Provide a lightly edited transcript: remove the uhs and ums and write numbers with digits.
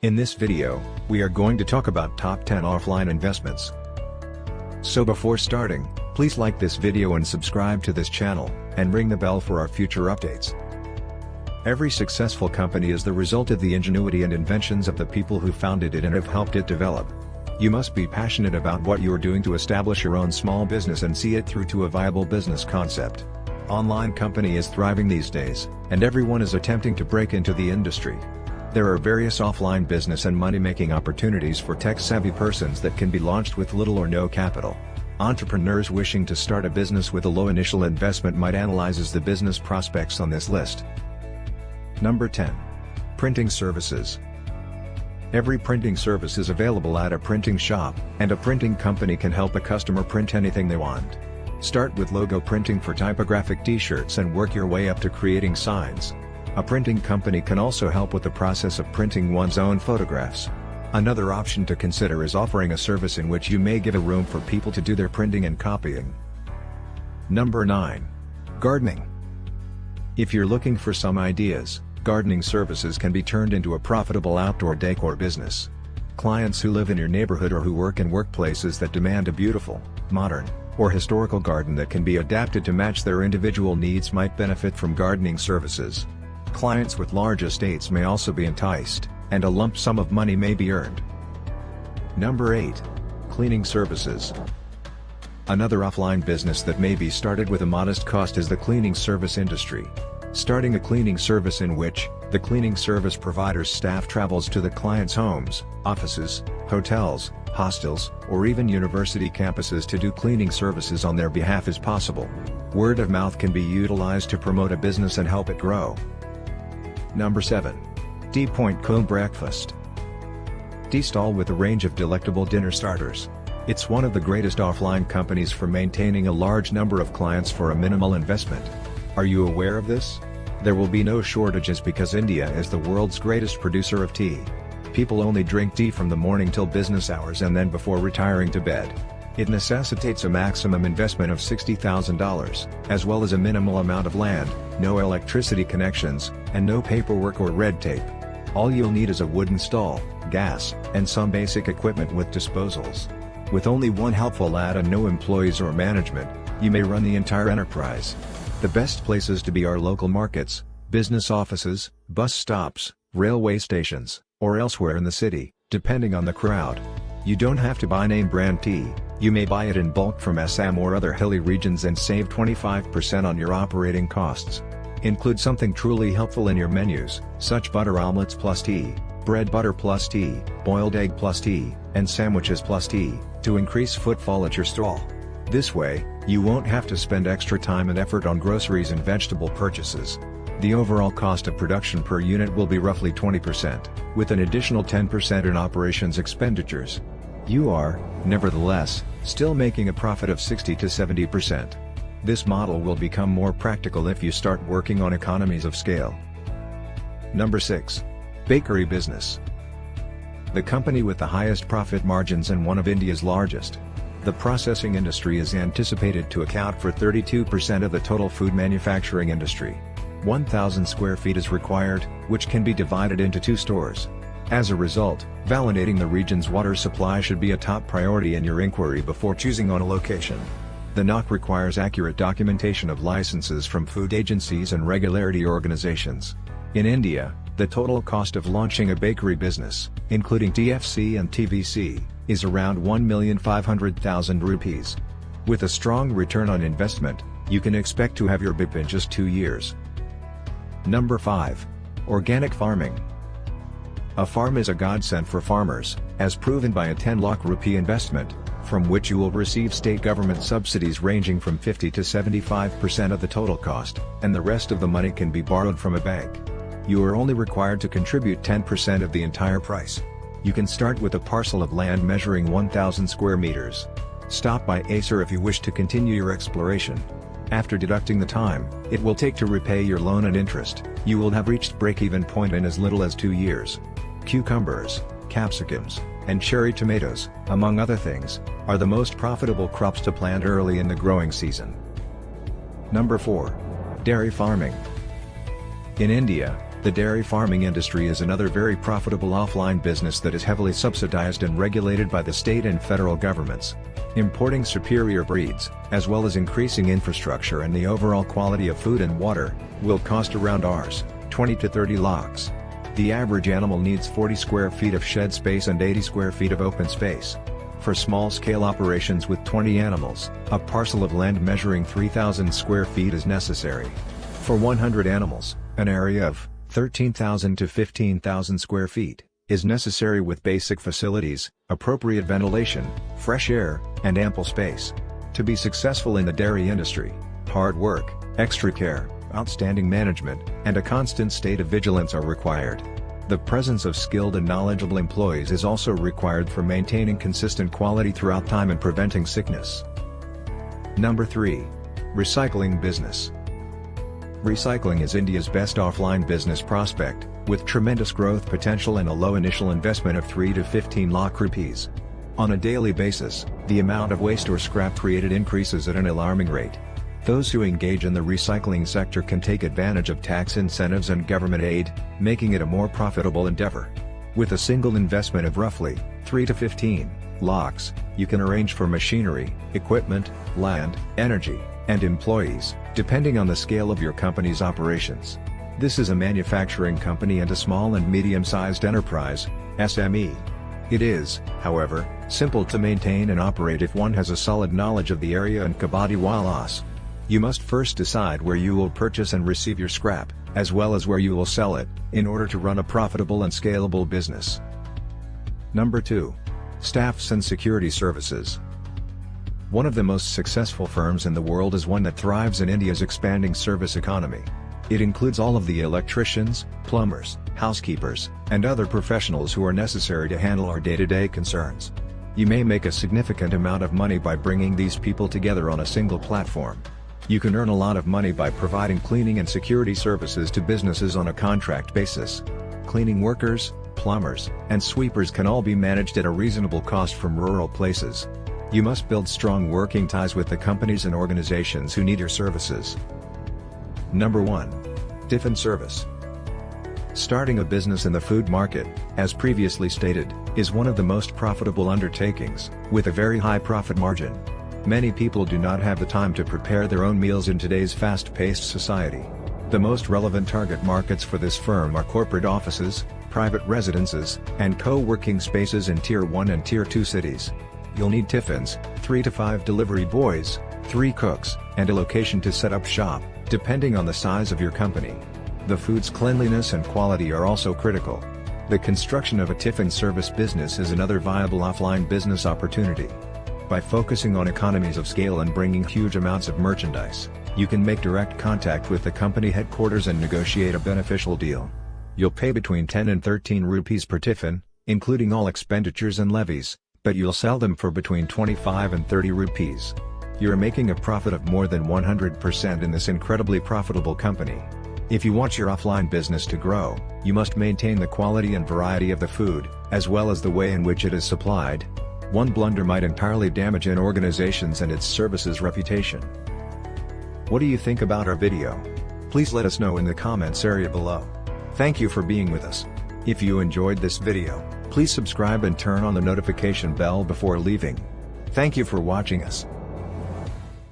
In this video, we are going to talk about top 10 offline investments. So before starting, please like this video and subscribe to this channel, and ring the bell for our future updates. Every successful company is the result of the ingenuity and inventions of the people who founded it and have helped it develop. You must be passionate about what you are doing to establish your own small business and see it through to a viable business concept. Online company is thriving these days, and everyone is attempting to break into the industry. There are various offline business and money-making opportunities for tech-savvy persons that can be launched with little or no capital. Entrepreneurs wishing to start a business with a low initial investment might analyze the business prospects on this list. Number 10. Printing services. Every printing service is available at a printing shop, and a printing company can help a customer print anything they want. Start with logo printing for typographic t-shirts and work your way up to creating signs. A printing company can also help with the process of printing one's own photographs. Another option to consider is offering a service in which you may give a room for people to do their printing and copying. Number 9. Gardening. If you're looking for some ideas, gardening services can be turned into a profitable outdoor decor business. Clients who live in your neighborhood or who work in workplaces that demand a beautiful, modern, or historical garden that can be adapted to match their individual needs might benefit from gardening services. Clients with large estates may also be enticed, and a lump sum of money may be earned. Number 8. Cleaning services. Another offline business that may be started with a modest cost is the cleaning service industry. Starting a cleaning service in which, the cleaning service provider's staff travels to the client's homes, offices, hotels, hostels, or even university campuses to do cleaning services on their behalf is possible. Word of mouth can be utilized to promote a business and help it grow. Number 7. D-Point Cold Breakfast. D-Stall with a range of delectable dinner starters. It's one of the greatest offline companies for maintaining a large number of clients for a minimal investment. Are you aware of this? There will be no shortages because India is the world's greatest producer of tea. People only drink tea from the morning till business hours and then before retiring to bed. It necessitates a maximum investment of $60,000, as well as a minimal amount of land, no electricity connections, and no paperwork or red tape. All you'll need is a wooden stall, gas, and some basic equipment with disposals. With only one helpful lad and no employees or management, you may run the entire enterprise. The best places to be are local markets, business offices, bus stops, railway stations, or elsewhere in the city, depending on the crowd. You don't have to buy name brand tea. You may buy it in bulk from Assam or other hilly regions and save 25% on your operating costs. Include something truly helpful in your menus, such butter omelets plus tea, bread butter plus tea, boiled egg plus tea, and sandwiches plus tea, to increase footfall at your stall. This way, you won't have to spend extra time and effort on groceries and vegetable purchases. The overall cost of production per unit will be roughly 20%, with an additional 10% in operations expenditures. You are, nevertheless, still making a profit of 60 to 70%. This model will become more practical if you start working on economies of scale. Number 6. Bakery business. The company with the highest profit margins and one of India's largest. The processing industry is anticipated to account for 32% of the total food manufacturing industry. 1,000 square feet is required, which can be divided into 2 stores. As a result, validating the region's water supply should be a top priority in your inquiry before choosing on a location. The NOC requires accurate documentation of licenses from food agencies and regularity organizations. In India, the total cost of launching a bakery business, including TFC and TVC, is around 1,500,000 rupees. With a strong return on investment, you can expect to have your BIP in just 2 years. Number 5. Organic farming. A farm is a godsend for farmers, as proven by a 10 lakh rupee investment, from which you will receive state government subsidies ranging from 50 to 75% of the total cost, and the rest of the money can be borrowed from a bank. You are only required to contribute 10% of the entire price. You can start with a parcel of land measuring 1,000 square meters. Stop by Acer if you wish to continue your exploration. After deducting the time it will take to repay your loan and interest, you will have reached break-even point in as little as 2 years. Cucumbers, capsicums, and cherry tomatoes, among other things, are the most profitable crops to plant early in the growing season. Number 4. Dairy farming. In India, The dairy farming industry is another very profitable offline business that is heavily subsidized and regulated by the state and federal governments. Importing superior breeds, as well as increasing infrastructure and the overall quality of food and water, will cost around Rs. 20 to 30 lakhs. The average animal needs 40 square feet of shed space and 80 square feet of open space. For small-scale operations with 20 animals, a parcel of land measuring 3,000 square feet is necessary. For 100 animals, an area of 13,000 to 15,000 square feet is necessary with basic facilities, appropriate ventilation, fresh air, and ample space. To be successful in the dairy industry, hard work, extra care, outstanding management, and a constant state of vigilance are required. The presence of skilled and knowledgeable employees is also required for maintaining consistent quality throughout time and preventing sickness. Number 3. Recycling business. Recycling is India's best offline business prospect, with tremendous growth potential and a low initial investment of 3 to 15 lakh rupees. On a daily basis, the amount of waste or scrap created increases at an alarming rate. Those who engage in the recycling sector can take advantage of tax incentives and government aid, making it a more profitable endeavor. With a single investment of roughly 3 to 15 lakhs, you can arrange for machinery, equipment, land, energy, and employees, depending on the scale of your company's operations. This is a manufacturing company and a small and medium-sized enterprise, SME. It is, however, simple to maintain and operate if one has a solid knowledge of the area and kabaddi walas. You must first decide where you will purchase and receive your scrap, as well as where you will sell it, in order to run a profitable and scalable business. Number 2. Staffs and security services. One of the most successful firms in the world is one that thrives in India's expanding service economy. It includes all of the electricians, plumbers, housekeepers, and other professionals who are necessary to handle our day-to-day concerns. You may make a significant amount of money by bringing these people together on a single platform. You can earn a lot of money by providing cleaning and security services to businesses on a contract basis. Cleaning workers, plumbers, and sweepers can all be managed at a reasonable cost from rural places. You must build strong working ties with the companies and organizations who need your services. Number 1. Tiffin service. Starting a business in the food market, as previously stated, is one of the most profitable undertakings, with a very high profit margin. Many people do not have the time to prepare their own meals in today's fast-paced society. The most relevant target markets for this firm are corporate offices, private residences, and co-working spaces in Tier 1 and Tier 2 cities. You'll need tiffins, 3 to 5 delivery boys, 3 cooks, and a location to set up shop, depending on the size of your company. The food's cleanliness and quality are also critical. The construction of a tiffin service business is another viable offline business opportunity. By focusing on economies of scale and bringing huge amounts of merchandise, you can make direct contact with the company headquarters and negotiate a beneficial deal. You'll pay between 10 and 13 rupees per tiffin, including all expenditures and levies, but you'll sell them for between 25 and 30 rupees. You're making a profit of more than 100% in this incredibly profitable company. If you want your offline business to grow, you must maintain the quality and variety of the food, as well as the way in which it is supplied. One blunder might entirely damage an organization's and its services reputation. What do you think about our video? Please let us know in the comments area below. Thank you for being with us. If you enjoyed this video, please subscribe and turn on the notification bell before leaving. Thank you for watching us.